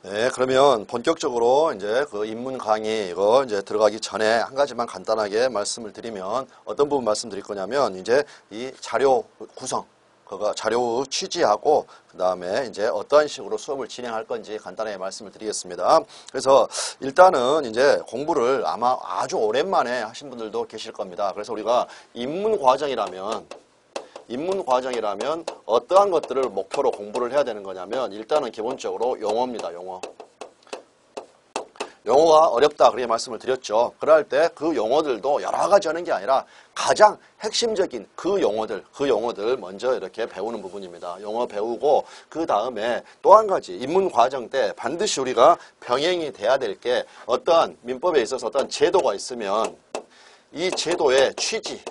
네, 그러면 본격적으로 이제 그 입문 강의 이거 이제 들어가기 전에 한 가지만 간단하게 말씀을 드리면 어떤 부분 말씀드릴 거냐면 이제 이 자료 구성, 그거 자료 취지하고 그 다음에 이제 어떠한 식으로 수업을 진행할 건지 간단하게 말씀을 드리겠습니다. 그래서 일단은 이제 공부를 아마 아주 오랜만에 하신 분들도 계실 겁니다. 그래서 우리가 입문 과정이라면 어떠한 것들을 목표로 공부를 해야 되는 거냐면 일단은 기본적으로 용어입니다. 용어가 어렵다 그렇게 말씀을 드렸죠. 그럴 때 그 용어들도 여러 가지 하는 게 아니라 가장 핵심적인 그 용어들 먼저 이렇게 배우는 부분입니다. 용어 배우고 그 다음에 또 한 가지 입문 과정 때 반드시 우리가 병행이 돼야 될 게 어떠한 민법에 있어서 어떤 제도가 있으면 이 제도의 취지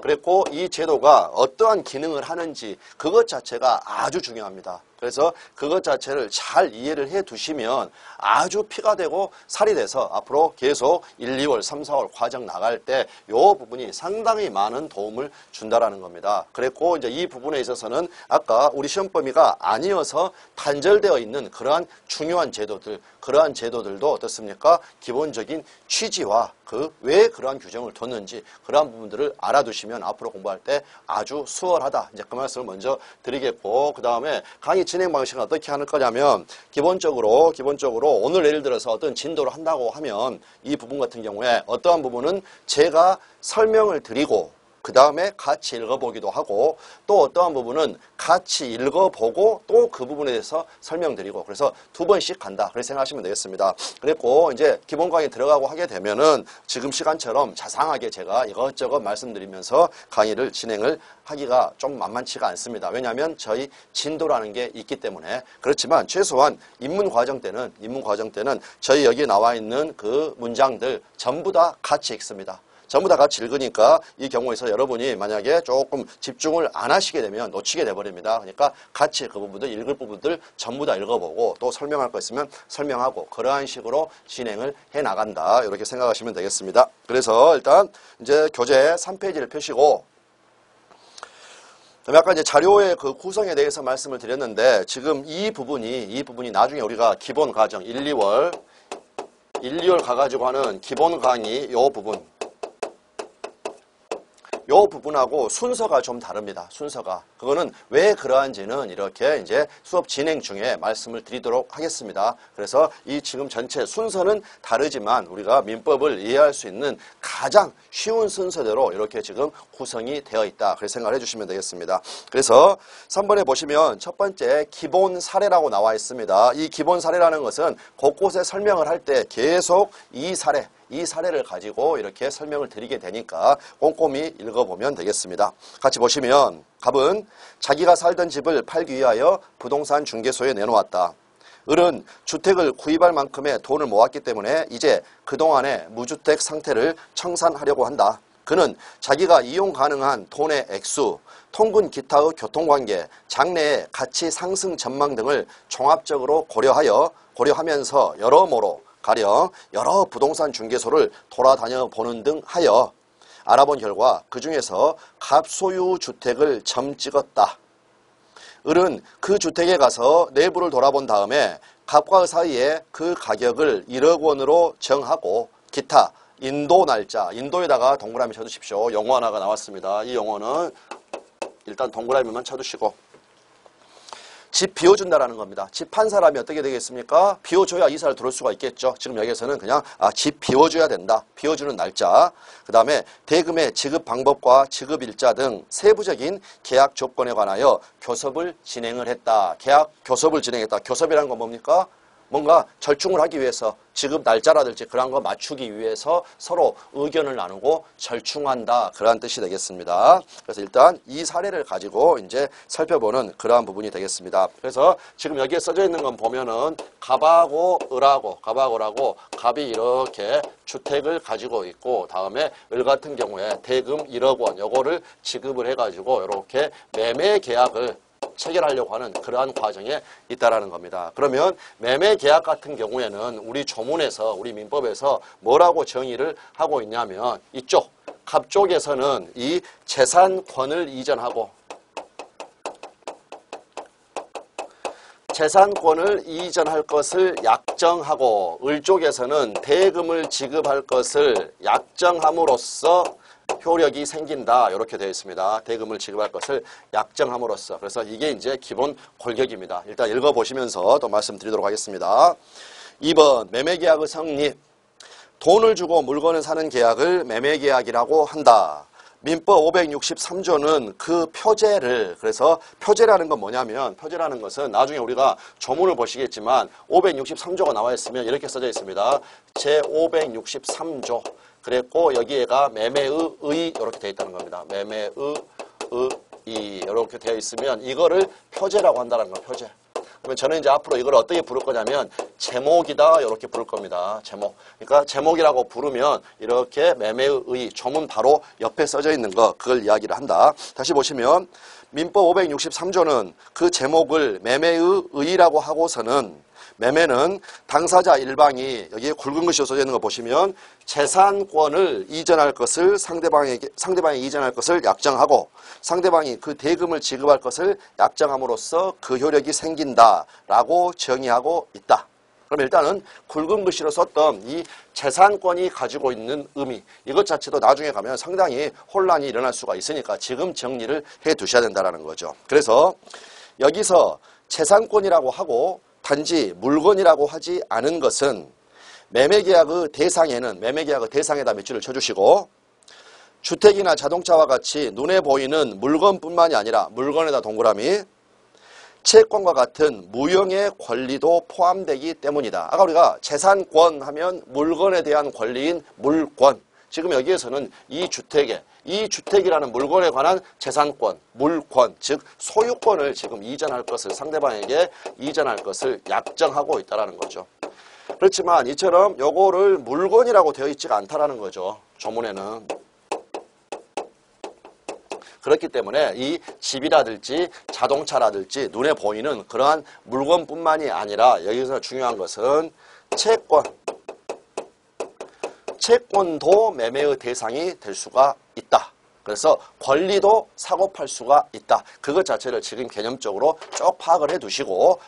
그리고 이 제도가 어떠한 기능을 하는지 그것 자체가 아주 중요합니다. 그래서 그것 자체를 잘 이해를 해 두시면 아주 피가 되고 살이 돼서 앞으로 계속 1, 2월, 3, 4월 과정 나갈 때 이 부분이 상당히 많은 도움을 준다라는 겁니다. 그랬고 이제 이 부분에 있어서는 아까 우리 시험 범위가 아니어서 단절되어 있는 그러한 중요한 제도들, 그러한 제도들도 어떻습니까? 기본적인 취지와 그 왜 그러한 규정을 뒀는지 그러한 부분들을 알아두시면 앞으로 공부할 때 아주 수월하다. 이제 그 말씀을 먼저 드리겠고 그 다음에 강의 진행 방식은 어떻게 할 거냐면 기본적으로 오늘 예를 들어서 어떤 진도를 한다고 하면 이 부분 같은 경우에 어떠한 부분은 제가 설명을 드리고 그 다음에 같이 읽어보기도 하고 또 어떠한 부분은 같이 읽어보고 또 그 부분에 대해서 설명드리고 그래서 두 번씩 간다. 그렇게 생각하시면 되겠습니다. 그랬고 이제 기본 강의 들어가고 하게 되면은 지금 시간처럼 자상하게 제가 이것저것 말씀드리면서 강의를 진행을 하기가 좀 만만치가 않습니다. 왜냐하면 저희 진도라는 게 있기 때문에 그렇지만 최소한 입문 과정 때는 저희 여기 나와 있는 그 문장들 전부 다 같이 읽습니다. 전부 다 같이 읽으니까 이 경우에서 여러분이 만약에 조금 집중을 안 하시게 되면 놓치게 돼버립니다. 그러니까 같이 그 부분들 읽을 부분들 전부 다 읽어보고 또 설명할 거 있으면 설명하고 그러한 식으로 진행을 해 나간다. 이렇게 생각하시면 되겠습니다. 그래서 일단 이제 교재 3페이지를 펴시고 아까 이제 자료의 그 구성에 대해서 말씀을 드렸는데 지금 이 부분이 나중에 우리가 기본 과정 1, 2월 가가지고 하는 기본 강의 요 부분하고 순서가 좀 다릅니다. 순서가. 그거는 왜 그러한지는 이렇게 이제 수업 진행 중에 말씀을 드리도록 하겠습니다. 그래서 이 지금 전체 순서는 다르지만 우리가 민법을 이해할 수 있는 가장 쉬운 순서대로 이렇게 지금 구성이 되어 있다. 그렇게 생각을 해주시면 되겠습니다. 그래서 3번에 보시면 첫 번째 기본 사례라고 나와 있습니다. 이 기본 사례라는 것은 곳곳에 설명을 할 때 계속 이 사례를 가지고 이렇게 설명을 드리게 되니까 꼼꼼히 읽어보면 되겠습니다. 같이 보시면 갑은 자기가 살던 집을 팔기 위하여 부동산 중개소에 내놓았다. 을은 주택을 구입할 만큼의 돈을 모았기 때문에 이제 그동안의 무주택 상태를 청산하려고 한다. 그는 자기가 이용 가능한 돈의 액수, 통근 기타의 교통관계, 장래의 가치 상승 전망 등을 종합적으로 고려하면서 여러모로 가령 여러 부동산 중개소를 돌아다녀 보는 등 하여 알아본 결과 그 중에서 갑소유 주택을 점 찍었다. 을은 그 주택에 가서 내부를 돌아본 다음에 갑과 의 사이에 그 가격을 1억 원으로 정하고 기타 인도 날짜, 인도에다가 동그라미 쳐두십시오. 용어 하나가 나왔습니다. 이 용어는 일단 동그라미만 쳐두시고 집 비워준다라는 겁니다. 집 판 사람이 어떻게 되겠습니까? 비워줘야 이사를 들어올 수가 있겠죠. 지금 여기에서는 그냥 집 비워줘야 된다. 비워주는 날짜. 그 다음에 대금의 지급 방법과 지급 일자 등 세부적인 계약 조건에 관하여 교섭을 진행을 했다. 교섭을 진행했다. 교섭이라는 건 뭡니까? 뭔가 절충을 하기 위해서 지급 날짜라든지 그런 거 맞추기 위해서 서로 의견을 나누고 절충한다. 그러한 뜻이 되겠습니다. 그래서 일단 이 사례를 가지고 이제 살펴보는 그러한 부분이 되겠습니다. 그래서 지금 여기에 써져 있는 건 보면은 갑하고 을하고 갑이 이렇게 주택을 가지고 있고 다음에 을 같은 경우에 대금 1억 원 요거를 지급을 해가지고 이렇게 매매 계약을 체결하려고 하는 그러한 과정에 있다라는 겁니다. 그러면 매매 계약 같은 경우에는 우리 조문에서 우리 민법에서 뭐라고 정의를 하고 있냐면 이쪽 갑 쪽에서는 이 재산권을 이전하고 재산권을 이전할 것을 약정하고 을 쪽에서는 대금을 지급할 것을 약정함으로써 효력이 생긴다. 이렇게 되어 있습니다. 대금을 지급할 것을 약정함으로써. 그래서 이게 이제 기본 골격입니다. 일단 읽어보시면서 또 말씀드리도록 하겠습니다. 2번 매매계약의 성립. 돈을 주고 물건을 사는 계약을 매매계약이라고 한다. 민법 563조는 그 표제를, 그래서 표제라는 건 뭐냐면, 표제라는 것은 나중에 우리가 조문을 보시겠지만 563조가 나와 있으면 이렇게 써져 있습니다. 제563조. 그랬고 여기에가 매매의 의 이렇게 되어 있다는 겁니다. 매매의 의 이렇게 되어 있으면 이거를 표제라고 한다는 거, 표제. 그러면 저는 이제 앞으로 이걸 어떻게 부를 거냐면 제목이다 이렇게 부를 겁니다. 제목. 그러니까 제목이라고 부르면 이렇게 매매의 의, 조문 바로 옆에 써져 있는 거, 그걸 이야기를 한다. 다시 보시면 민법 563조는 그 제목을 매매의 의라고 하고서는, 매매는 당사자 일방이 여기에 굵은 글씨로 써져 있는 거 보시면 재산권을 이전할 것을 상대방이 이전할 것을 약정하고 상대방이 그 대금을 지급할 것을 약정함으로써 그 효력이 생긴다라고 정의하고 있다. 그럼 일단은 굵은 글씨로 썼던 이 재산권이 가지고 있는 의미, 이것 자체도 나중에 가면 상당히 혼란이 일어날 수가 있으니까 지금 정리를 해 두셔야 된다는 거죠. 그래서 여기서 재산권이라고 하고 단지 물건이라고 하지 않은 것은 매매계약의 대상에는, 매매계약의 대상에다 몇 줄을 쳐주시고, 주택이나 자동차와 같이 눈에 보이는 물건뿐만이 아니라, 물건에다 동그라미, 채권과 같은 무형의 권리도 포함되기 때문이다. 아까 우리가 재산권 하면 물건에 대한 권리인 물권, 지금 여기에서는 이 주택이라는 물건에 관한 재산권, 물권, 즉 소유권을 지금 이전할 것을, 상대방에게 이전할 것을 약정하고 있다는 거죠. 그렇지만 이처럼 요거를 물건이라고 되어 있지가 않다라는 거죠. 조문에는. 그렇기 때문에 이 집이라든지 자동차라든지 눈에 보이는 그러한 물건뿐만이 아니라 여기서 중요한 것은 채권도 매매의 대상이 될 수가 있다. 그래서 권리도 사고 팔 수가 있다. 그것 자체를 지금 개념적으로 쭉 파악을 해두시고,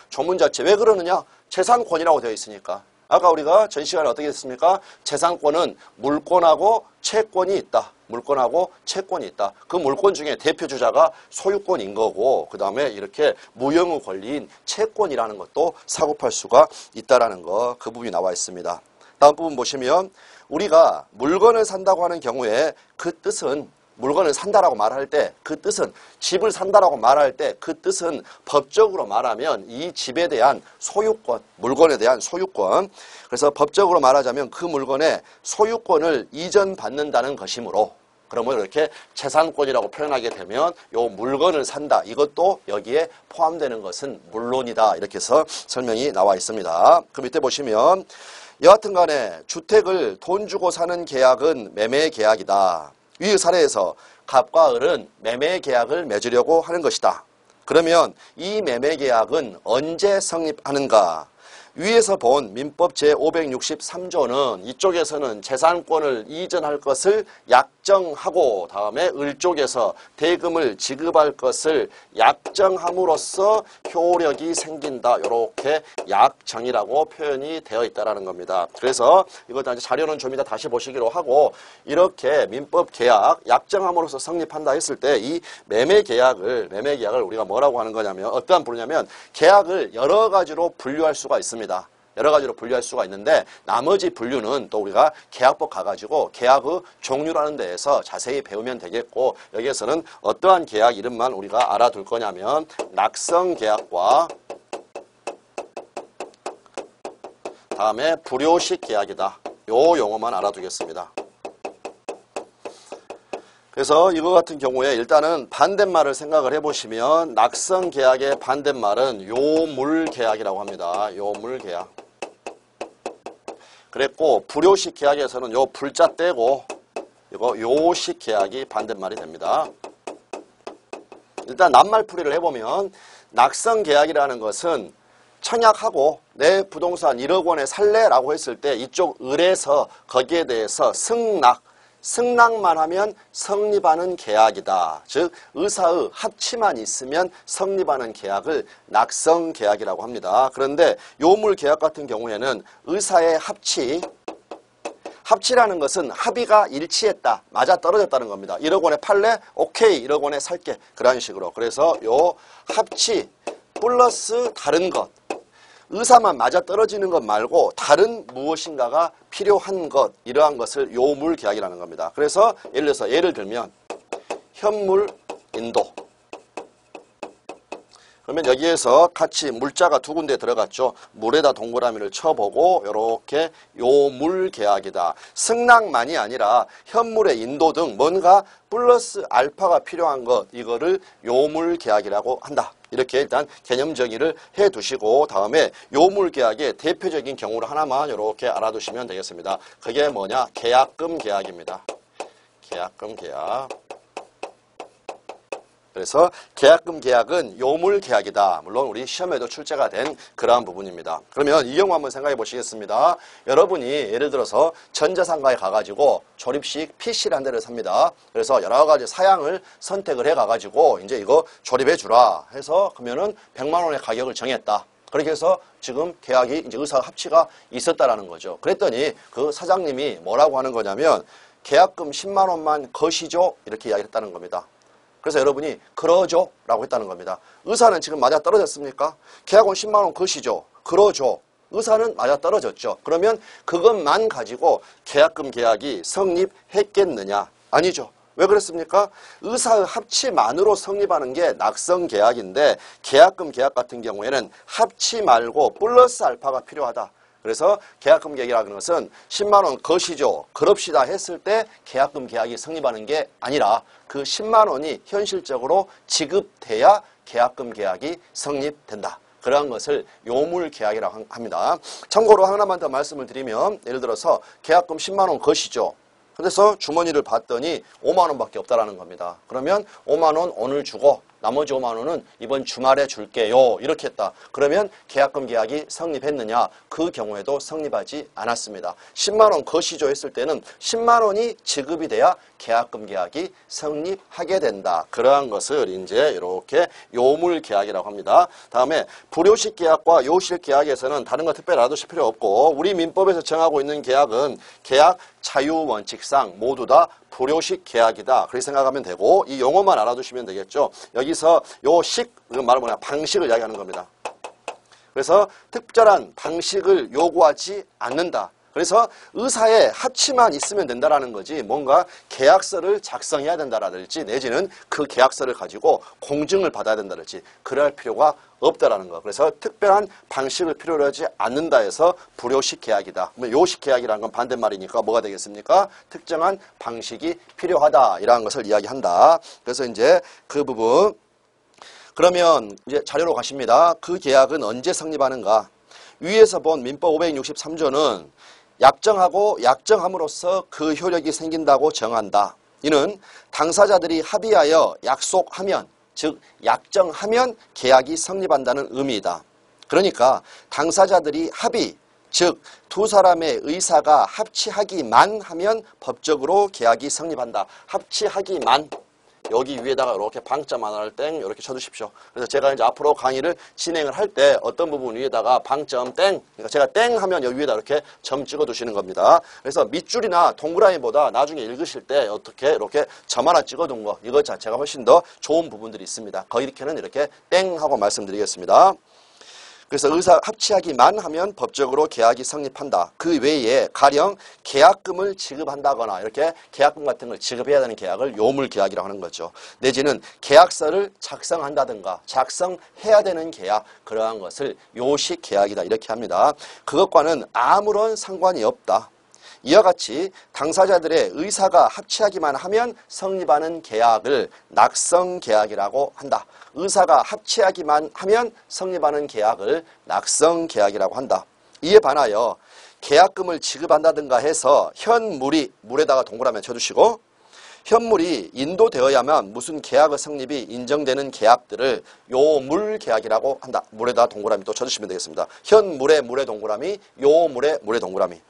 조문 자체 왜 그러느냐? 재산권이라고 되어 있으니까. 아까 우리가 전 시간에 어떻게 했습니까? 재산권은 물권하고 채권이 있다. 물권하고 채권이 있다. 그 물권 중에 대표 주자가 소유권인 거고, 그 다음에 이렇게 무형의 권리인 채권이라는 것도 사고 팔 수가 있다라는 거, 그 부분이 나와 있습니다. 다음 부분 보시면 우리가 물건을 산다고 하는 경우에 그 뜻은, 물건을 산다라고 말할 때 그 뜻은, 집을 산다라고 말할 때 그 뜻은 법적으로 말하면 이 집에 대한 소유권, 물건에 대한 소유권, 그래서 법적으로 말하자면 그 물건의 소유권을 이전받는다는 것이므로, 그러면 이렇게 재산권이라고 표현하게 되면 요 물건을 산다, 이것도 여기에 포함되는 것은 물론이다. 이렇게 해서 설명이 나와 있습니다. 그 밑에 보시면 여하튼 간에 주택을 돈 주고 사는 계약은 매매 계약이다. 위 사례에서 갑과 을은 매매 계약을 맺으려고 하는 것이다. 그러면 이 매매 계약은 언제 성립하는가? 위에서 본 민법 제563조는 이쪽에서는 재산권을 이전할 것을 약정하고, 다음에 을 쪽에서 대금을 지급할 것을 약정함으로써 효력이 생긴다. 이렇게 약정이라고 표현이 되어 있다는 겁니다. 그래서 이것도 자료는 좀 이따 다시 보시기로 하고, 이렇게 민법 계약 약정함으로써 성립한다 했을 때 이 매매 계약을 우리가 뭐라고 하는 거냐면, 어떠한 부르냐면 계약을 여러 가지로 분류할 수가 있습니다. 여러 가지로 분류할 수가 있는데, 나머지 분류는 또 우리가 계약법 가가지고 계약의 종류라는 데에서 자세히 배우면 되겠고, 여기에서는 어떠한 계약 이름만 우리가 알아둘 거냐면 낙성계약과 다음에 불효식 계약이다. 요 용어만 알아두겠습니다. 그래서 이거 같은 경우에 일단은 반대말을 생각을 해보시면 낙성계약의 반대말은 요물계약이라고 합니다. 요물계약. 그랬고 불효식 계약에서는 요 불자 떼고 이거 요식 계약이 반대말이 됩니다. 일단 낱말풀이를 해보면 낙성계약이라는 것은 청약하고 내 부동산 1억 원에 살래라고 했을 때 이쪽 을에서 거기에 대해서 승낙, 승낙만 하면 성립하는 계약이다. 즉 의사의 합치만 있으면 성립하는 계약을 낙성계약이라고 합니다. 그런데 요물계약 같은 경우에는 의사의 합치라는 것은 합의가 일치했다. 맞아떨어졌다는 겁니다. 1억 원에 팔래? 오케이. 1억 원에 살게. 그런 식으로. 그래서 요 합치 플러스 다른 것. 의사만 맞아떨어지는 것 말고 다른 무엇인가가 필요한 것. 이러한 것을 요물계약이라는 겁니다. 그래서 예를 들면 현물 인도. 그러면 여기에서 같이 물자가 두 군데 들어갔죠. 물에다 동그라미를 쳐보고 이렇게 요물계약이다. 승낙만이 아니라 현물의 인도 등 뭔가 플러스 알파가 필요한 것, 이거를 요물계약이라고 한다. 이렇게 일단 개념 정의를 해두시고 다음에 요물계약의 대표적인 경우를 하나만 이렇게 알아두시면 되겠습니다. 그게 뭐냐? 계약금 계약입니다. 계약금 계약. 그래서 계약금 계약은 요물 계약이다. 물론 우리 시험에도 출제가 된 그러한 부분입니다. 그러면 이 경우 한번 생각해 보시겠습니다. 여러분이 예를 들어서 전자상가에 가가지고 조립식 PC를 한 대를 삽니다. 그래서 여러 가지 사양을 선택을 해 가가지고 이제 이거 조립해 주라 해서 그러면은 100만 원의 가격을 정했다. 그렇게 해서 지금 계약이 이제 의사 합치가 있었다라는 거죠. 그랬더니 그 사장님이 뭐라고 하는 거냐면 계약금 10만 원만 거시죠. 이렇게 이야기를 했다는 겁니다. 그래서 여러분이 그러죠 라고 했다는 겁니다. 의사는 지금 맞아떨어졌습니까? 계약금 10만 원 거시죠. 그러죠. 의사는 맞아떨어졌죠. 그러면 그것만 가지고 계약금 계약이 성립했겠느냐? 아니죠. 왜 그랬습니까? 의사의 합치만으로 성립하는 게 낙성 계약인데 계약금 계약 같은 경우에는 합치 말고 플러스 알파가 필요하다. 그래서 계약금 계약이라는 것은 10만 원 거시죠. 그럽시다 했을 때 계약금 계약이 성립하는 게 아니라 그 10만 원이 현실적으로 지급돼야 계약금 계약이 성립된다. 그러한 것을 요물계약이라고 합니다. 참고로 하나만 더 말씀을 드리면 예를 들어서 계약금 10만 원 거시죠. 그래서 주머니를 봤더니 5만 원밖에 없다라는 겁니다. 그러면 5만 원 오늘 주고 나머지 5만 원은 이번 주말에 줄게요. 이렇게 했다. 그러면 계약금 계약이 성립했느냐? 그 경우에도 성립하지 않았습니다. 10만 원 거시죠 했을 때는 10만 원이 지급이 돼야 계약금 계약이 성립하게 된다. 그러한 것을 이제 이렇게 요물 계약이라고 합니다. 다음에 불요식 계약과 요식 계약에서는 다른 거 특별히 알아두실 필요 없고 우리 민법에서 정하고 있는 계약은 계약 자유원칙상 모두 다 불요식 계약이다. 그렇게 생각하면 되고 이 용어만 알아두시면 되겠죠. 여기서 요 식, 이건 말은 뭐냐? 방식을 이야기하는 겁니다. 그래서 특별한 방식을 요구하지 않는다. 그래서 의사의 합치만 있으면 된다라는 거지 뭔가 계약서를 작성해야 된다라든지 내지는 그 계약서를 가지고 공증을 받아야 된다든지 그럴 필요가 없다라는 거. 그래서 특별한 방식을 필요로 하지 않는다 해서 불요식 계약이다. 요식 계약이라는 건 반대말이니까 뭐가 되겠습니까? 특정한 방식이 필요하다. 이라는 것을 이야기한다. 그래서 이제 그 부분 그러면 이제 자료로 가십니다. 그 계약은 언제 성립하는가? 위에서 본 민법 563조는 약정하고 약정함으로써 그 효력이 생긴다고 정한다. 이는 당사자들이 합의하여 약속하면 즉 약정하면 계약이 성립한다는 의미이다. 그러니까 당사자들이 합의 즉 두 사람의 의사가 합치하기만 하면 법적으로 계약이 성립한다. 합치하기만 여기 위에다가 이렇게 방점 하나를 땡 이렇게 쳐주십시오. 그래서 제가 이제 앞으로 강의를 진행을 할 때 어떤 부분 위에다가 방점 땡, 그러니까 제가 땡 하면 여기 위에다 이렇게 점 찍어 두시는 겁니다. 그래서 밑줄이나 동그라미보다 나중에 읽으실 때 어떻게 이렇게 점 하나 찍어 둔 거 이것 자체가 훨씬 더 좋은 부분들이 있습니다. 거기는 이렇게 땡 하고 말씀드리겠습니다. 그래서 의사 합치하기만 하면 법적으로 계약이 성립한다. 그 외에 가령 계약금을 지급한다거나 이렇게 계약금 같은 걸 지급해야 되는 계약을 요물계약이라고 하는 거죠. 내지는 계약서를 작성한다든가 작성해야 되는 계약 그러한 것을 요식계약이다 이렇게 합니다. 그것과는 아무런 상관이 없다. 이와 같이 당사자들의 의사가 합치하기만 하면 성립하는 계약을 낙성계약이라고 한다. 의사가 합치하기만 하면 성립하는 계약을 낙성계약이라고 한다. 이에 반하여 계약금을 지급한다든가 해서 현물이 물에다가 동그라미 쳐주시고 현물이 인도되어야만 무슨 계약의 성립이 인정되는 계약들을 요물계약이라고 한다. 물에다 동그라미 또 쳐주시면 되겠습니다. 현물에 물에 동그라미, 요물에 물에 동그라미.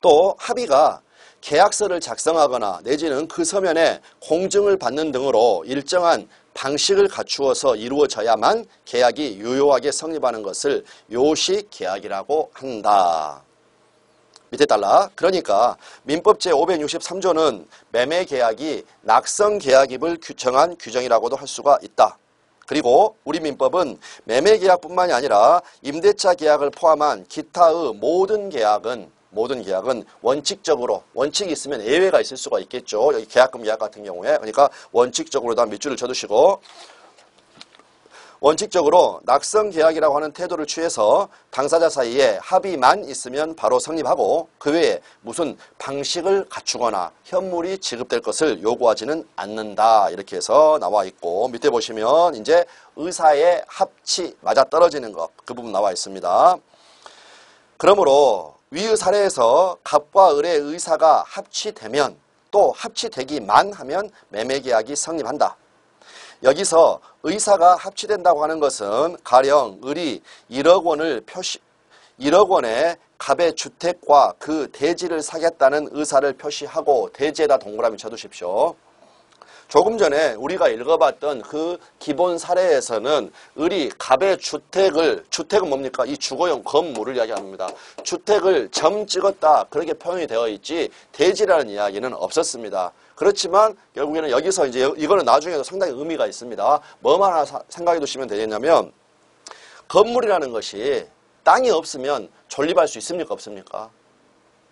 또 합의가 계약서를 작성하거나 내지는 그 서면에 공증을 받는 등으로 일정한 방식을 갖추어서 이루어져야만 계약이 유효하게 성립하는 것을 요식 계약이라고 한다. 밑에 달라. 그러니까 민법 제563조는 매매 계약이 낙성 계약입을 정한 규정이라고도 할 수가 있다. 그리고 우리 민법은 매매 계약뿐만이 아니라 임대차 계약을 포함한 기타의 모든 계약은 원칙적으로, 원칙이 있으면 예외가 있을 수가 있겠죠. 여기 계약금 계약 같은 경우에. 그러니까 원칙적으로 다 밑줄을 쳐두시고, 원칙적으로 낙성 계약이라고 하는 태도를 취해서 당사자 사이에 합의만 있으면 바로 성립하고, 그 외에 무슨 방식을 갖추거나 현물이 지급될 것을 요구하지는 않는다. 이렇게 해서 나와 있고, 밑에 보시면 이제 의사의 합치 맞아떨어지는 것, 그 부분 나와 있습니다. 그러므로 위의 사례에서 갑과 을의 의사가 합치되면, 또 합치되기만 하면 매매계약이 성립한다. 여기서 의사가 합치된다고 하는 것은 가령 을이 1억 원의 갑의 주택과 그 대지를 사겠다는 의사를 표시하고 대지에다 동그라미 쳐두십시오. 조금 전에 우리가 읽어봤던 그 기본 사례에서는 을이 갑의 주택은 뭡니까? 이 주거용 건물을 이야기합니다. 주택을 점 찍었다, 그렇게 표현이 되어 있지 대지라는 이야기는 없었습니다. 그렇지만 결국에는 여기서 이제 이거는 나중에도 상당히 의미가 있습니다. 뭐만 하나 생각해 두시면 되겠냐면, 건물이라는 것이 땅이 없으면 존립할 수 있습니까? 없습니까?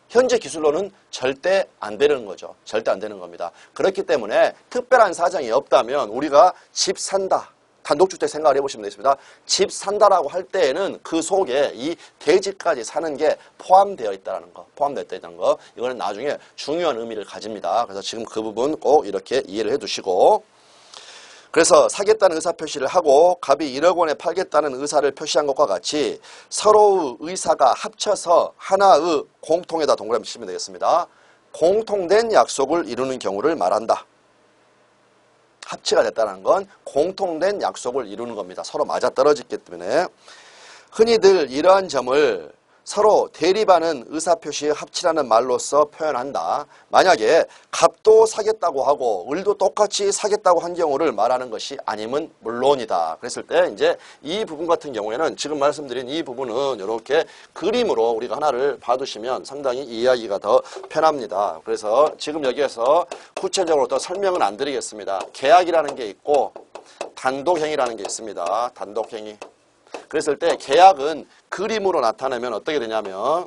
현재 기술로는 절대 안 되는 거죠. 절대 안 되는 겁니다. 그렇기 때문에 특별한 사정이 없다면 우리가 집 산다, 단독주택 생각을 해보시면 되겠습니다. 집 산다라고 할 때에는 그 속에 이 대지까지 사는 게 포함되어 있다는 거, 이거는 나중에 중요한 의미를 가집니다. 그래서 지금 그 부분 꼭 이렇게 이해를 해두시고, 그래서 사겠다는 의사표시를 하고 갑이 1억 원에 팔겠다는 의사를 표시한 것과 같이 서로의 의사가 합쳐서 하나의 공통에다 동그라미 치면 되겠습니다. 공통된 약속을 이루는 경우를 말한다. 합치가 됐다는 건 공통된 약속을 이루는 겁니다. 서로 맞아떨어졌기 때문에. 흔히들 이러한 점을 서로 대립하는 의사표시의 합치라는 말로써 표현한다. 만약에 갑도 사겠다고 하고 을도 똑같이 사겠다고 한 경우를 말하는 것이 아니면 물론이다. 그랬을 때 이제 이 부분 같은 경우에는 지금 말씀드린 이 부분은 이렇게 그림으로 우리가 하나를 봐두시면 상당히 이해하기가 더 편합니다. 그래서 지금 여기에서 구체적으로 더 설명은 안 드리겠습니다. 계약이라는 게 있고 단독행위라는 게 있습니다. 단독행위. 그랬을 때 계약은 그림으로 나타내면 어떻게 되냐면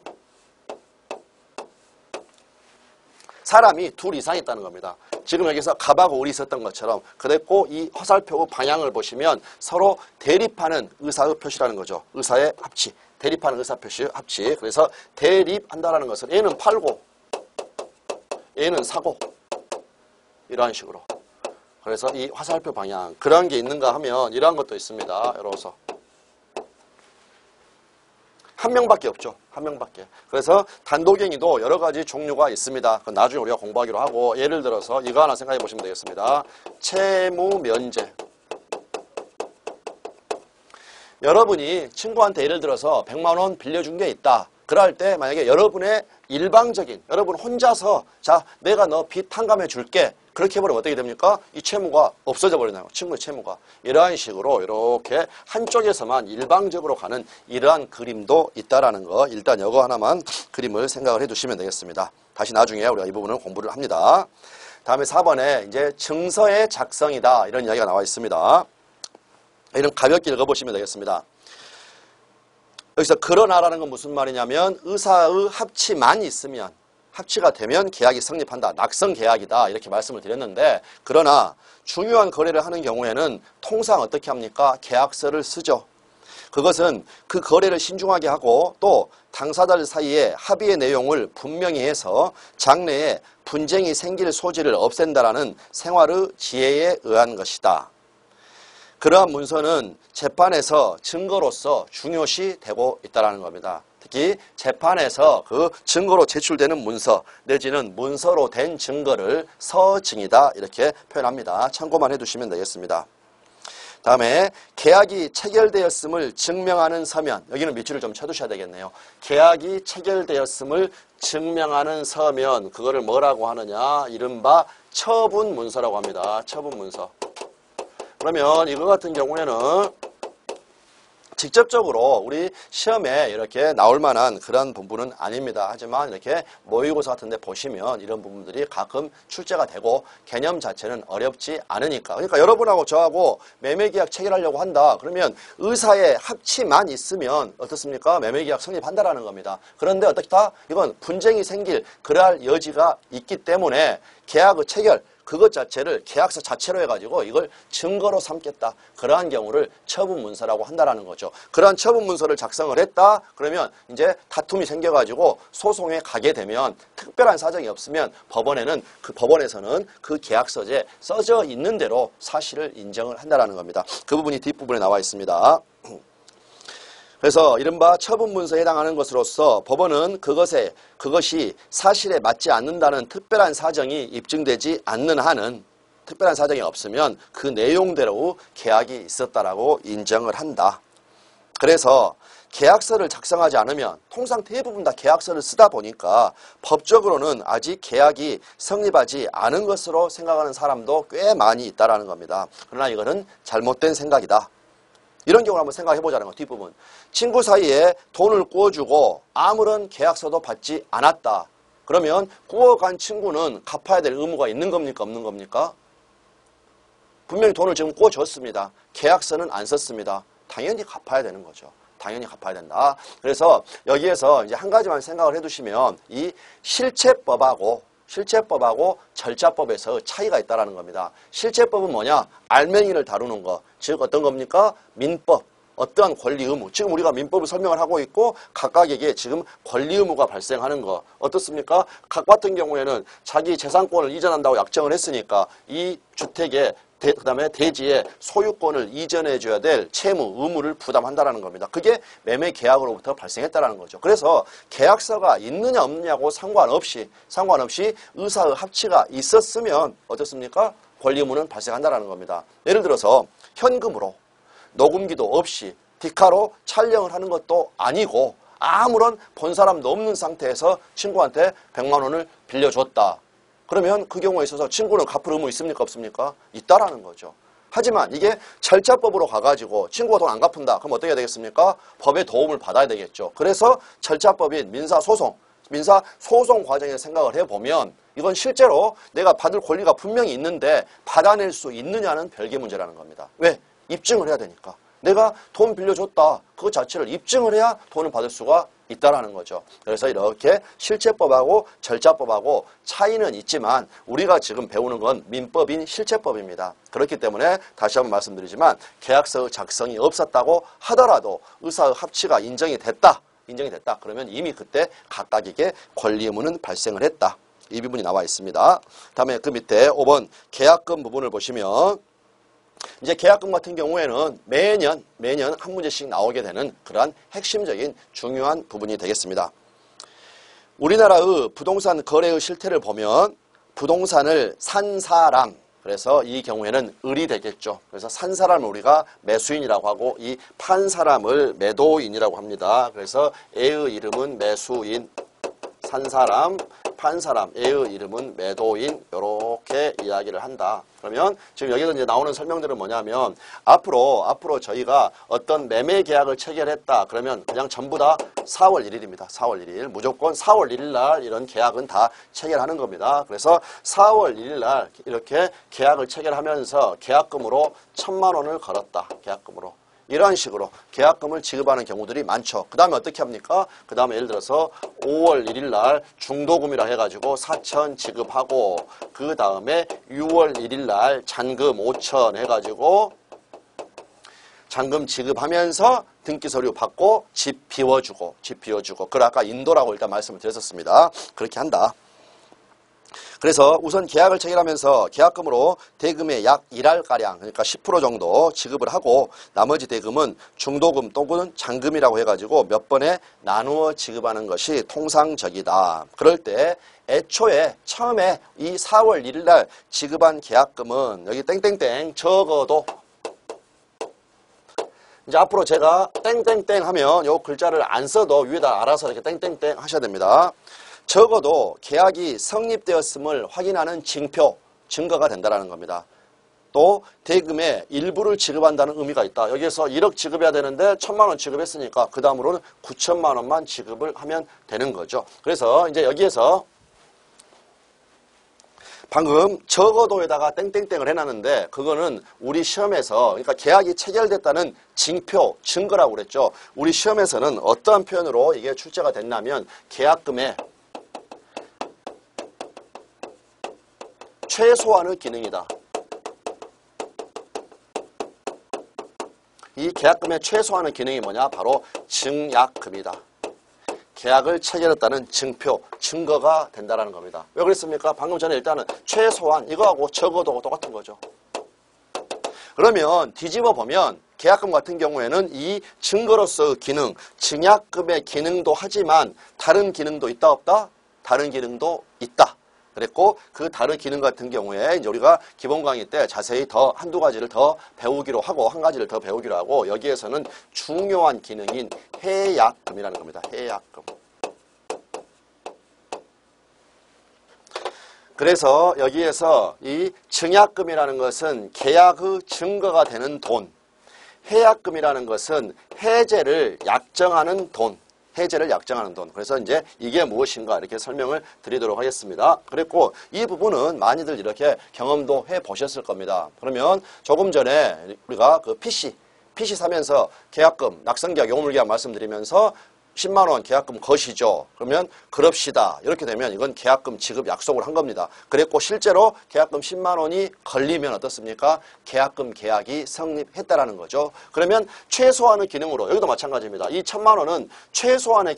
사람이 둘 이상 있다는 겁니다. 지금 여기서 갑하고 을이 있었던 것처럼 그랬고, 이 화살표 방향을 보시면 서로 대립하는 의사의 표시라는 거죠. 의사의 합치, 대립하는 의사 표시의 합치. 그래서 대립한다라는 것은 얘는 팔고 얘는 사고, 이러한 식으로. 그래서 이 화살표 방향, 그런 게 있는가 하면 이러한 것도 있습니다. 열어서 한 명밖에 없죠. 한 명밖에. 그래서 단독행위도 여러 가지 종류가 있습니다. 그건 나중에 우리가 공부하기로 하고, 예를 들어서 이거 하나 생각해 보시면 되겠습니다. 채무 면제. 여러분이 친구한테 예를 들어서 100만 원 빌려준 게 있다. 그럴 때 만약에 여러분의 일방적인, 여러분 혼자서 자, 내가 너 빚 탕감해 줄게. 그렇게 해버리면 어떻게 됩니까? 이 채무가 없어져 버리나요? 친구의 채무가. 이러한 식으로 이렇게 한쪽에서만 일방적으로 가는 이러한 그림도 있다라는 거, 일단 이거 하나만 그림을 생각을 해두시면 되겠습니다. 다시 나중에 우리가 이 부분을 공부를 합니다. 다음에 4번에 이제 증서의 작성이다, 이런 이야기가 나와 있습니다. 이런 가볍게 읽어보시면 되겠습니다. 여기서 그러나라는 건 무슨 말이냐면 의사의 합치만 있으면, 합치가 되면 계약이 성립한다. 낙성 계약이다. 이렇게 말씀을 드렸는데, 그러나 중요한 거래를 하는 경우에는 통상 어떻게 합니까? 계약서를 쓰죠. 그것은 그 거래를 신중하게 하고 또 당사자들 사이에 합의의 내용을 분명히 해서 장래에 분쟁이 생길 소지를 없앤다라는 생활의 지혜에 의한 것이다. 그러한 문서는 재판에서 증거로서 중요시 되고 있다는 겁니다. 특히 재판에서 그 증거로 제출되는 문서 내지는 문서로 된 증거를 서증이다, 이렇게 표현합니다. 참고만 해두시면 되겠습니다. 다음에 계약이 체결되었음을 증명하는 서면. 여기는 밑줄을 좀 쳐두셔야 되겠네요. 계약이 체결되었음을 증명하는 서면. 그거를 뭐라고 하느냐? 이른바 처분문서라고 합니다. 처분문서. 그러면 이거 같은 경우에는 직접적으로 우리 시험에 이렇게 나올 만한 그런 부분은 아닙니다. 하지만 이렇게 모의고사 같은 데 보시면 이런 부분들이 가끔 출제가 되고 개념 자체는 어렵지 않으니까. 그러니까 여러분하고 저하고 매매계약 체결하려고 한다. 그러면 의사의 합치만 있으면 어떻습니까? 매매계약 성립한다라는 겁니다. 그런데 어떻다? 이건 분쟁이 생길 그럴 여지가 있기 때문에 계약의 체결, 그것 자체를 계약서 자체로 해가지고 이걸 증거로 삼겠다. 그러한 경우를 처분문서라고 한다라는 거죠. 그러한 처분문서를 작성을 했다. 그러면 이제 다툼이 생겨가지고 소송에 가게 되면 특별한 사정이 없으면 법원에서는 그 계약서에 써져 있는 대로 사실을 인정을 한다라는 겁니다. 그 부분이 뒷부분에 나와 있습니다. 그래서 이른바 처분문서에 해당하는 것으로서 법원은 그것이 사실에 맞지 않는다는 특별한 사정이 입증되지 않는 한은 특별한 사정이 없으면 그 내용대로 계약이 있었다라고 인정을 한다. 그래서 계약서를 작성하지 않으면 통상 대부분 다 계약서를 쓰다 보니까 법적으로는 아직 계약이 성립하지 않은 것으로 생각하는 사람도 꽤 많이 있다라는 겁니다. 그러나 이거는 잘못된 생각이다. 이런 경우를 한번 생각해 보자는 거, 뒷부분. 친구 사이에 돈을 꾸어주고 아무런 계약서도 받지 않았다. 그러면 꾸어간 친구는 갚아야 될 의무가 있는 겁니까? 없는 겁니까? 분명히 돈을 지금 꾸어줬습니다. 계약서는 안 썼습니다. 당연히 갚아야 되는 거죠. 당연히 갚아야 된다. 그래서 여기에서 이제 한 가지만 생각을 해두시면 이 실체법하고 절차법에서 차이가 있다는 겁니다. 실체법은 뭐냐? 알맹이를 다루는 거. 즉 어떤 겁니까? 민법. 어떠한 권리 의무. 지금 우리가 민법을 설명을 하고 있고 각각에게 지금 권리 의무가 발생하는 거. 어떻습니까? 각 같은 경우에는 자기 재산권을 이전한다고 약정을 했으니까 이 주택에 그 다음에 대지에 소유권을 이전해 줘야 될 채무, 의무를 부담한다는 겁니다. 그게 매매 계약으로부터 발생했다는 거죠. 그래서 계약서가 있느냐 없느냐고 상관없이 의사의 합치가 있었으면 어떻습니까? 권리 의무는 발생한다는 겁니다. 예를 들어서 현금으로 녹음기도 없이 디카로 촬영을 하는 것도 아니고 아무런 본 사람도 없는 상태에서 친구한테 100만 원을 빌려줬다. 그러면 그 경우에 있어서 친구는 갚을 의무 있습니까? 없습니까? 있다라는 거죠. 하지만 이게 절차법으로 가가지고 친구가 돈 안 갚은다. 그럼 어떻게 해야 되겠습니까? 법의 도움을 받아야 되겠죠. 그래서 절차법인 민사소송 과정에서 생각을 해보면 이건 실제로 내가 받을 권리가 분명히 있는데 받아낼 수 있느냐는 별개 문제라는 겁니다. 왜? 입증을 해야 되니까. 내가 돈 빌려줬다. 그것 자체를 입증을 해야 돈을 받을 수가 있다라는 거죠. 그래서 이렇게 실체법하고 절차법하고 차이는 있지만 우리가 지금 배우는 건 민법인 실체법입니다. 그렇기 때문에 다시 한번 말씀드리지만 계약서 작성이 없었다고 하더라도 의사의 합치가 인정이 됐다. 그러면 이미 그때 각각에게 권리 의무는 발생을 했다. 이 부분이 나와 있습니다. 다음에 그 밑에 5번 계약금 부분을 보시면 이제 계약금 같은 경우에는 매년 한 문제씩 나오게 되는 그러한 핵심적인 중요한 부분이 되겠습니다. 우리나라의 부동산 거래의 실태를 보면 부동산을 산 사람, 그래서 이 경우에는 을이 되겠죠. 그래서 산 사람을 우리가 매수인이라고 하고 이 판 사람을 매도인이라고 합니다. 그래서 애의 이름은 매수인, 산 사람, 판 사람, 애의 이름은 매도인, 이렇게 이야기를 한다. 그러면 지금 여기서 이제 나오는 설명들은 뭐냐면 앞으로 저희가 어떤 매매 계약을 체결했다. 그러면 그냥 전부 다 4월 1일입니다. 4월 1일. 무조건 4월 1일 날 이런 계약은 다 체결하는 겁니다. 그래서 4월 1일 날 이렇게 계약을 체결하면서 계약금으로 1,000만 원을 걸었다. 계약금으로. 이런 식으로 계약금을 지급하는 경우들이 많죠. 그 다음에 어떻게 합니까? 그 다음에 예를 들어서 5월 1일 날 중도금이라 해가지고 4천 지급하고 그 다음에 6월 1일 날 잔금 5천 해가지고 잔금 지급하면서 등기 서류 받고 집 비워주고 그걸 아까 인도라고 일단 말씀을 드렸었습니다. 그렇게 한다. 그래서 우선 계약을 체결하면서 계약금으로 대금의 약 1할가량, 그러니까 10% 정도 지급을 하고 나머지 대금은 중도금 또는 잔금이라고 해가지고 몇 번에 나누어 지급하는 것이 통상적이다. 그럴 때 애초에 처음에 이 4월 1일 날 지급한 계약금은 여기 땡땡땡 적어도 이제 앞으로 제가 땡땡땡 하면 요 글자를 안 써도 위에다 알아서 이렇게 땡땡땡 하셔야 됩니다. 적어도 계약이 성립되었음을 확인하는 징표, 증거가 된다는 겁니다. 또 대금의 일부를 지급한다는 의미가 있다. 여기에서 1억 지급해야 되는데 1,000만 원 지급했으니까 그 다음으로는 9천만 원만 지급을 하면 되는 거죠. 그래서 이제 여기에서 방금 적어도에다가 땡땡땡을 해놨는데 그거는 우리 시험에서 그러니까 계약이 체결됐다는 징표, 증거라고 그랬죠. 우리 시험에서는 어떠한 표현으로 이게 출제가 됐냐면 계약금의 최소한의 기능이다. 이 계약금의 최소한의 기능이 뭐냐? 바로 증약금이다. 계약을 체결했다는 증표, 증거가 된다는 겁니다. 왜 그랬습니까? 방금 전에 일단은 최소한 이거하고 적어도 똑같은 거죠. 그러면 뒤집어 보면 계약금 같은 경우에는 이 증거로서의 기능, 증약금의 기능도 하지만 다른 기능도 있다 없다? 다른 기능도 있다. 그랬고 그 다른 기능 같은 경우에 이제 우리가 기본 강의 때 자세히 더 한두 가지를 더 배우기로 하고 한 가지를 더 배우기로 하고 여기에서는 중요한 기능인 해약금이라는 겁니다. 해약금. 그래서 여기에서 이 증약금이라는 것은 계약의 증거가 되는 돈, 해약금이라는 것은 해제를 약정하는 돈. 해제를 약정하는 돈. 그래서 이제 이게 무엇인가 이렇게 설명을 드리도록 하겠습니다. 그랬고 이 부분은 많이들 이렇게 경험도 해 보셨을 겁니다. 그러면 조금 전에 우리가 그 PC 사면서 계약금, 낙선계약, 용물계약 말씀드리면서 10만 원 계약금 거시죠. 그러면 그럽시다. 이렇게 되면 이건 계약금 지급 약속을 한 겁니다. 그랬고 실제로 계약금 10만 원이 걸리면 어떻습니까? 계약금 계약이 성립했다라는 거죠. 그러면 최소한의 기능으로 여기도 마찬가지입니다. 이 1,000만 원은 최소한의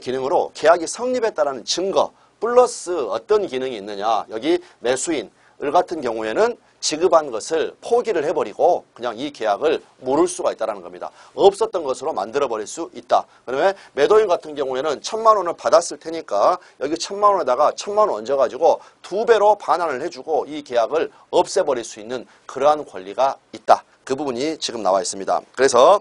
기능으로 계약이 성립했다라는 증거 플러스 어떤 기능이 있느냐. 여기 매수인 을 같은 경우에는 지급한 것을 포기를 해버리고 그냥 이 계약을 모를 수가 있다는 겁니다. 없었던 것으로 만들어버릴 수 있다. 그다음에 매도인 같은 경우에는 1,000만 원을 받았을 테니까 여기 1,000만 원에다가 1,000만 원 얹어가지고 2배로 반환을 해주고 이 계약을 없애버릴 수 있는 그러한 권리가 있다. 그 부분이 지금 나와 있습니다. 그래서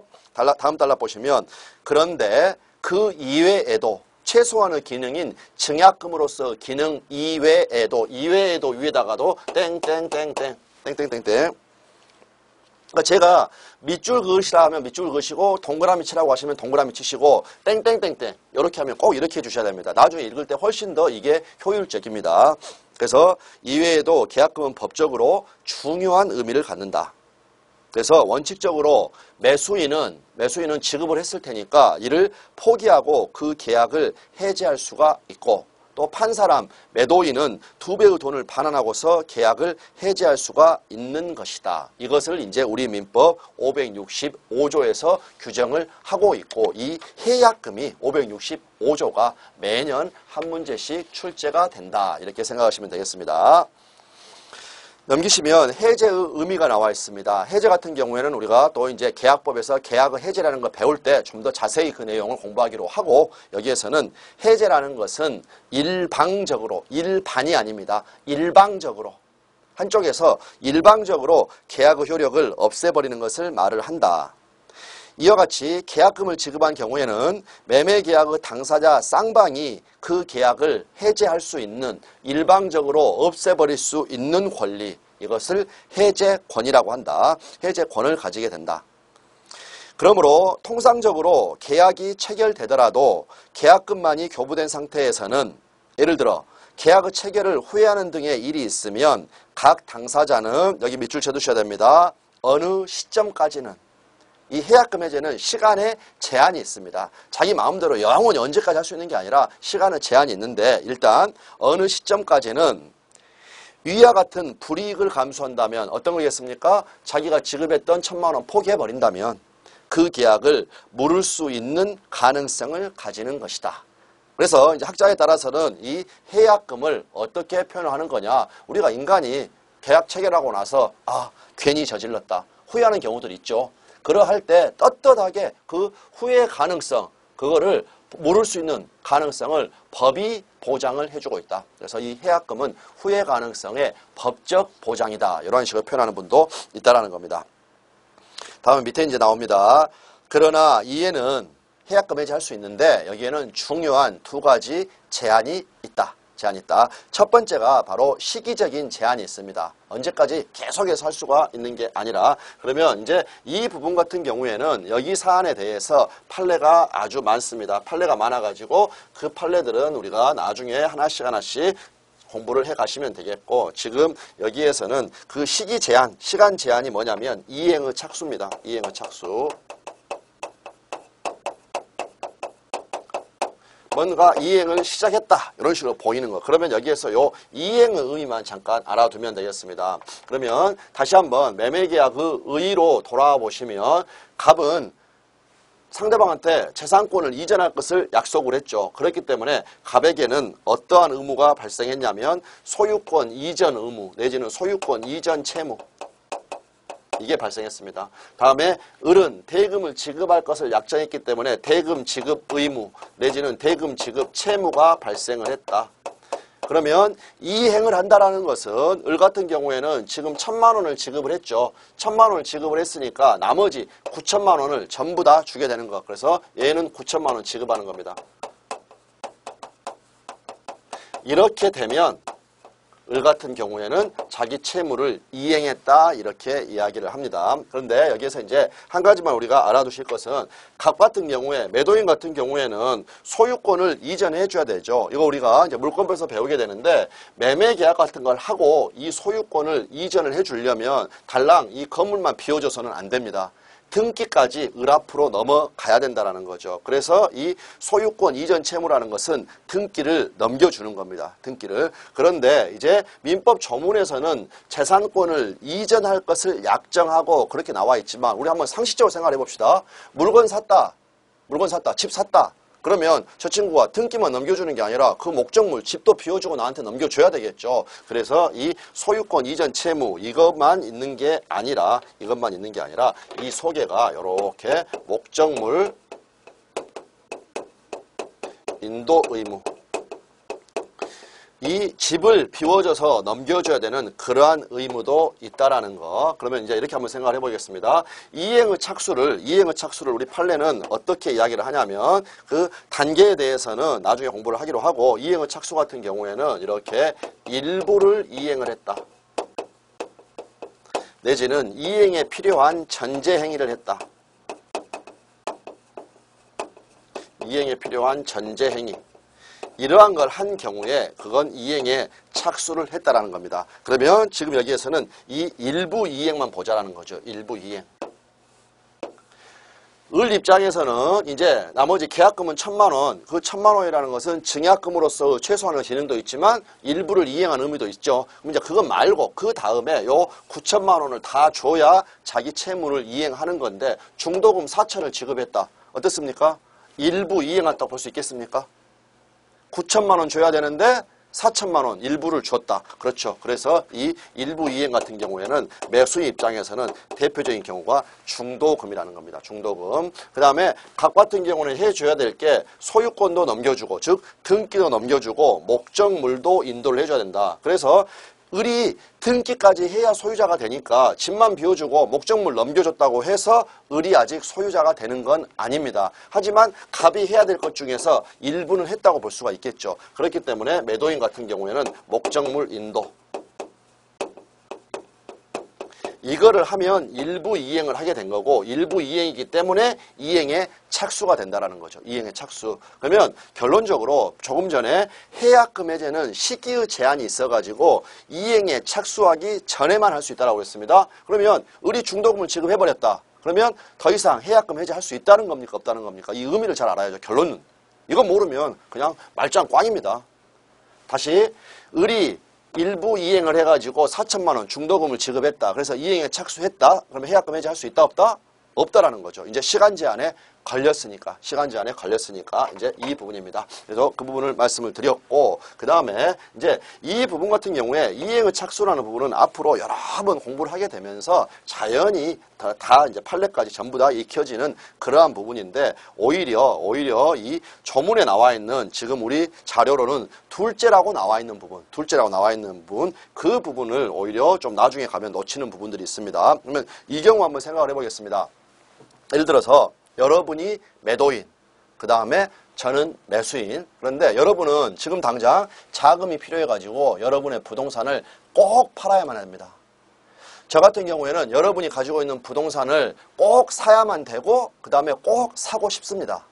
다음 달라 보시면 그런데 그 이외에도 최소한의 기능인 증약금으로서 기능 이외에도 위에다가도 땡땡땡땡 그러니까 제가 밑줄 그으시라 하면 밑줄 그으시고 동그라미 치라고 하시면 동그라미 치시고 땡땡땡땡 이렇게 하면 꼭 이렇게 해주셔야 됩니다. 나중에 읽을 때 훨씬 더 이게 효율적입니다. 그래서 이외에도 계약금은 법적으로 중요한 의미를 갖는다. 그래서 원칙적으로 매수인은 지급을 했을 테니까 이를 포기하고 그 계약을 해지할 수가 있고 또 판 사람, 매도인은 2배의 돈을 반환하고서 계약을 해지할 수가 있는 것이다. 이것을 이제 우리 민법 565조에서 규정을 하고 있고 이 해약금이 565조가 매년 한 문제씩 출제가 된다. 이렇게 생각하시면 되겠습니다. 넘기시면 해제의 의미가 나와 있습니다. 해제 같은 경우에는 우리가 또 이제 계약법에서 계약의 해제라는 걸 배울 때 좀 더 자세히 그 내용을 공부하기로 하고 여기에서는 해제라는 것은 일방적으로, 일반이 아닙니다. 일방적으로 한쪽에서 일방적으로 계약의 효력을 없애버리는 것을 말을 한다. 이와 같이 계약금을 지급한 경우에는 매매계약의 당사자 쌍방이 그 계약을 해제할 수 있는 일방적으로 없애버릴 수 있는 권리 이것을 해제권이라고 한다. 해제권을 가지게 된다. 그러므로 통상적으로 계약이 체결되더라도 계약금만이 교부된 상태에서는 예를 들어 계약의 체결을 후회하는 등의 일이 있으면 각 당사자는 여기 밑줄 쳐두셔야 됩니다. 어느 시점까지는 이 해약금 해제는 시간에 제한이 있습니다. 자기 마음대로 영원히 언제까지 할 수 있는 게 아니라 시간의 제한이 있는데 일단 어느 시점까지는 위와 같은 불이익을 감수한다면 어떤 거겠습니까? 자기가 지급했던 1,000만 원 포기해버린다면 그 계약을 물을 수 있는 가능성을 가지는 것이다. 그래서 이제 학자에 따라서는 이 해약금을 어떻게 표현하는 거냐. 우리가 인간이 계약 체결하고 나서 괜히 저질렀다. 후회하는 경우들 있죠. 그러할 때 떳떳하게 그 후회 가능성, 그거를 모를 수 있는 가능성을 법이 보장을 해주고 있다. 그래서 이 해약금은 후회 가능성의 법적 보장이다. 이런 식으로 표현하는 분도 있다라는 겁니다. 다음 밑에 이제 나옵니다. 그러나 이에는 해약금 해지할 수 있는데 여기에는 중요한 두 가지 제한이 있다. 제한이 있다. 첫 번째가 바로 시기적인 제한이 있습니다. 언제까지 계속해서 할 수가 있는 게 아니라 그러면 이제 이 부분 같은 경우에는 여기 사안에 대해서 판례가 아주 많습니다. 판례가 많아가지고 그 판례들은 우리가 나중에 하나씩 공부를 해 가시면 되겠고 지금 여기에서는 그 시기 제한, 시간 제한이 뭐냐면 이행의 착수입니다. 이행의 착수. 뭔가 이행을 시작했다 이런 식으로 보이는 거. 그러면 여기에서 요 이행의 의미만 잠깐 알아두면 되겠습니다. 그러면 다시 한번 매매계약의 의의로 돌아와 보시면 갑은 상대방한테 재산권을 이전할 것을 약속을 했죠. 그렇기 때문에 갑에게는 어떠한 의무가 발생했냐면 소유권 이전 의무 내지는 소유권 이전 채무 이게 발생했습니다. 다음에 을은 대금을 지급할 것을 약정했기 때문에 대금 지급 의무 내지는 대금 지급 채무가 발생을 했다. 그러면 이행을 한다라는 것은 을 같은 경우에는 지금 1,000만 원을 지급을 했죠. 1,000만 원을 지급을 했으니까 나머지 9천만 원을 전부 다 주게 되는 거. 그래서 얘는 9천만 원 지급하는 겁니다. 이렇게 되면 을 같은 경우에는 자기 채무를 이행했다 이렇게 이야기를 합니다. 그런데 여기에서 이제 한 가지만 우리가 알아두실 것은 갑 같은 경우에 매도인 같은 경우에는 소유권을 이전해 줘야 되죠. 이거 우리가 이제 물권법에서 배우게 되는데 매매 계약 같은 걸 하고 이 소유권을 이전을 해 주려면 달랑 이 건물만 비워줘서는 안 됩니다. 등기까지 을 앞으로 넘어가야 된다는 거죠. 그래서 이 소유권 이전 채무라는 것은 등기를 넘겨주는 겁니다. 등기를. 그런데 이제 민법 조문에서는 재산권을 이전할 것을 약정하고 그렇게 나와 있지만 우리 한번 상식적으로 생각해 봅시다. 물건 샀다. 집 샀다. 그러면 저 친구가 등기만 넘겨주는 게 아니라 그 목적물 집도 비워주고 나한테 넘겨줘야 되겠죠. 그래서 이 소유권 이전 채무 이것만 있는 게 아니라 이 소개가 이렇게 목적물 인도 의무 이 집을 비워줘서 넘겨줘야 되는 그러한 의무도 있다라는 거. 그러면 이제 이렇게 한번 생각을 해보겠습니다. 이행의 착수를 우리 판례는 어떻게 이야기를 하냐면 그 단계에 대해서는 나중에 공부를 하기로 하고 이행의 착수 같은 경우에는 이렇게 일부를 이행을 했다. 내지는 이행에 필요한 전제 행위를 했다. 이행에 필요한 전제 행위. 이러한 걸 한 경우에 그건 이행에 착수를 했다라는 겁니다. 그러면 지금 여기에서는 이 일부 이행만 보자라는 거죠. 일부 이행. 을 입장에서는 이제 나머지 계약금은 1,000만 원, 그 1,000만 원이라는 것은 증약금으로서 최소한의 기능도 있지만 일부를 이행한 의미도 있죠. 그럼 이제 그거 말고 그 다음에 요 9천만 원을 다 줘야 자기 채무를 이행하는 건데 중도금 4천을 지급했다. 어떻습니까? 일부 이행한다고 볼 수 있겠습니까? 9천만 원 줘야 되는데 4천만 원 일부를 줬다. 그렇죠. 그래서 이 일부 이행 같은 경우에는 매수인 입장에서는 대표적인 경우가 중도금이라는 겁니다. 중도금. 그 다음에 갑 같은 경우는 해줘야 될 게 소유권도 넘겨주고 즉 등기도 넘겨주고 목적물도 인도를 해줘야 된다. 그래서 을이 등기까지 해야 소유자가 되니까 집만 비워주고 목적물 넘겨줬다고 해서 을이 아직 소유자가 되는 건 아닙니다. 하지만 갑이 해야 될 것 중에서 일부는 했다고 볼 수가 있겠죠. 그렇기 때문에 매도인 같은 경우에는 목적물 인도 이거를 하면 일부 이행을 하게 된 거고 일부 이행이기 때문에 이행에 착수가 된다는 거죠. 이행에 착수. 그러면 결론적으로 조금 전에 해약금 해제는 시기의 제한이 있어가지고 이행에 착수하기 전에만 할 수 있다고 했습니다. 그러면 을이 중도금을 지급해버렸다. 그러면 더 이상 해약금 해제할 수 있다는 겁니까? 없다는 겁니까? 이 의미를 잘 알아야죠. 결론은. 이거 모르면 그냥 말짱 꽝입니다. 다시 을이 일부 이행을 해가지고 4천만 원 중도금을 지급했다. 그래서 이행에 착수했다. 그러면 해약금 해제할 수 있다 없다? 없다라는 거죠. 이제 시간 제한에 걸렸으니까, 시간 제한에 걸렸으니까 이제 이 부분입니다. 그래서 그 부분을 말씀을 드렸고, 그 다음에 이제 이 부분 같은 경우에 이행의 착수라는 부분은 앞으로 여러 번 공부를 하게 되면서 자연히 다 이제 판례까지 전부 다 익혀지는 그러한 부분인데, 오히려 이 조문에 나와 있는 지금 우리 자료로는 둘째라고 나와 있는 부분, 그 부분을 오히려 좀 나중에 가면 놓치는 부분들이 있습니다. 그러면 이 경우 한번 생각을 해보겠습니다. 예를 들어서 여러분이 매도인, 그 다음에 저는 매수인. 그런데 여러분은 지금 당장 자금이 필요해가지고 여러분의 부동산을 꼭 팔아야만 합니다. 저 같은 경우에는 여러분이 가지고 있는 부동산을 꼭 사야만 되고 그 다음에 꼭 사고 싶습니다.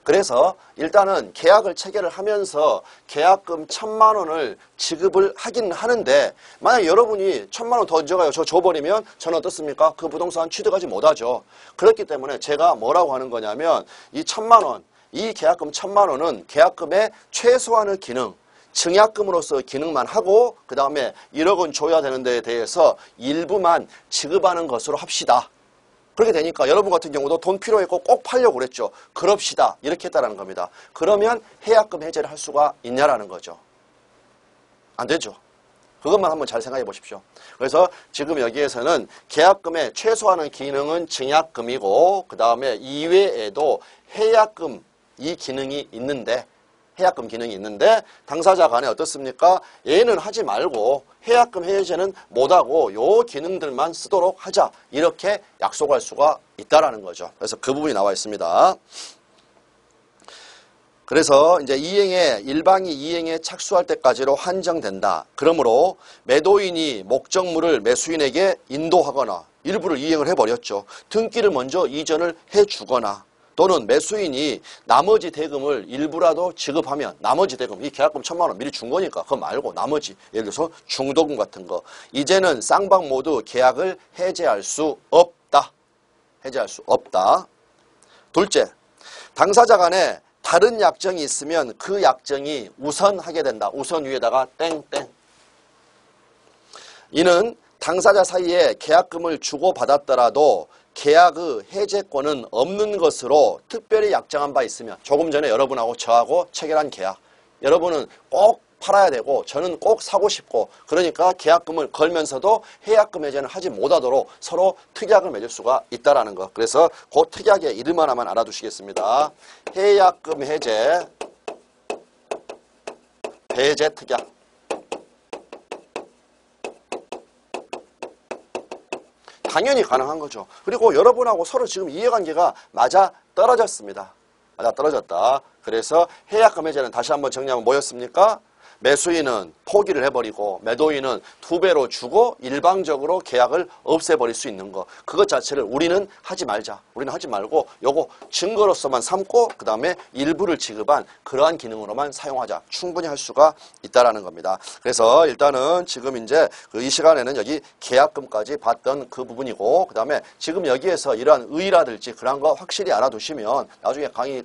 그래서 일단은 계약을 체결을 하면서 계약금 1,000만 원을 지급을 하긴 하는데, 만약 여러분이 1,000만 원 더 얹어가요. 저 줘버리면 저는 어떻습니까? 그 부동산 취득하지 못하죠. 그렇기 때문에 제가 뭐라고 하는 거냐면, 이 1,000만 원, 이 계약금 1,000만 원은 계약금의 최소한의 기능, 증약금으로서 기능만 하고 그 다음에 1억 원 줘야 되는 데에 대해서 일부만 지급하는 것으로 합시다. 그렇게 되니까 여러분 같은 경우도 돈 필요했고 꼭 팔려고 그랬죠. 그럽시다. 이렇게 했다라는 겁니다. 그러면 해약금 해제를 할 수가 있냐라는 거죠. 안 되죠. 그것만 한번 잘 생각해 보십시오. 그래서 지금 여기에서는 계약금의 최소한의 기능은 증약금이고 그 다음에 이외에도 해약금 이 기능이 있는데, 해약금 기능이 있는데 당사자 간에 어떻습니까? 얘는 하지 말고 해약금 해제는 못하고 요 기능들만 쓰도록 하자. 이렇게 약속할 수가 있다라는 거죠. 그래서 그 부분이 나와 있습니다. 그래서 이제 일방이 이행에 착수할 때까지로 한정된다. 그러므로 매도인이 목적물을 매수인에게 인도하거나 일부를 이행을 해버렸죠. 등기를 먼저 이전을 해주거나 또는 매수인이 나머지 대금을 일부라도 지급하면, 나머지 대금, 이 계약금 1,000만 원 미리 준 거니까 그거 말고 나머지, 예를 들어서 중도금 같은 거, 이제는 쌍방 모두 계약을 해제할 수 없다. 해제할 수 없다. 둘째, 당사자 간에 다른 약정이 있으면 그 약정이 우선하게 된다. 우선 위에다가 땡땡. 이는 당사자 사이에 계약금을 주고받았더라도 계약의 해제권은 없는 것으로 특별히 약정한 바 있으면, 조금 전에 여러분하고 저하고 체결한 계약, 여러분은 꼭 팔아야 되고 저는 꼭 사고 싶고, 그러니까 계약금을 걸면서도 해약금 해제는 하지 못하도록 서로 특약을 맺을 수가 있다라는 것. 그래서 그 특약의 이름 하나만 알아두시겠습니다. 해약금 해제, 배제 특약. 당연히 가능한 거죠. 그리고 여러분하고 서로 지금 이해관계가 맞아 떨어졌습니다. 맞아 떨어졌다. 그래서 해약금 해제는 다시 한번 정리하면 뭐였습니까? 매수인은 포기를 해버리고 매도인은 2배로 주고 일방적으로 계약을 없애버릴 수 있는 거. 그것 자체를 우리는 하지 말자. 우리는 하지 말고 요거 증거로서만 삼고 그 다음에 일부를 지급한 그러한 기능으로만 사용하자. 충분히 할 수가 있다라는 겁니다. 그래서 일단은 지금 이제 이 시간에는 여기 계약금까지 봤던 그 부분이고, 그 다음에 지금 여기에서 이러한 의의라든지 그런 거 확실히 알아두시면 나중에 강의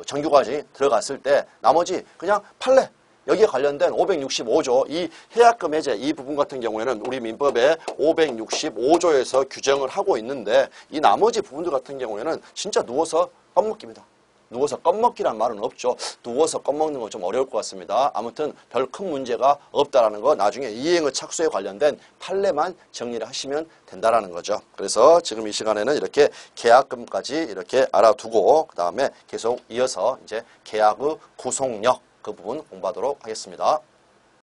정규까지 들어갔을 때 나머지 그냥 판례, 여기에 관련된 565조 이 해약금 해제 이 부분 같은 경우에는 우리 민법의 565조에서 규정을 하고 있는데, 이 나머지 부분들 같은 경우에는 진짜 누워서 껌먹기입니다. 누워서 껌먹기란 말은 없죠. 누워서 껌먹는 건 좀 어려울 것 같습니다. 아무튼 별 큰 문제가 없다라는 거, 나중에 이행의 착수에 관련된 판례만 정리를 하시면 된다라는 거죠. 그래서 지금 이 시간에는 이렇게 계약금까지 이렇게 알아두고 그 다음에 계속 이어서 이제 계약의 구속력 그 부분 공부하도록 하겠습니다.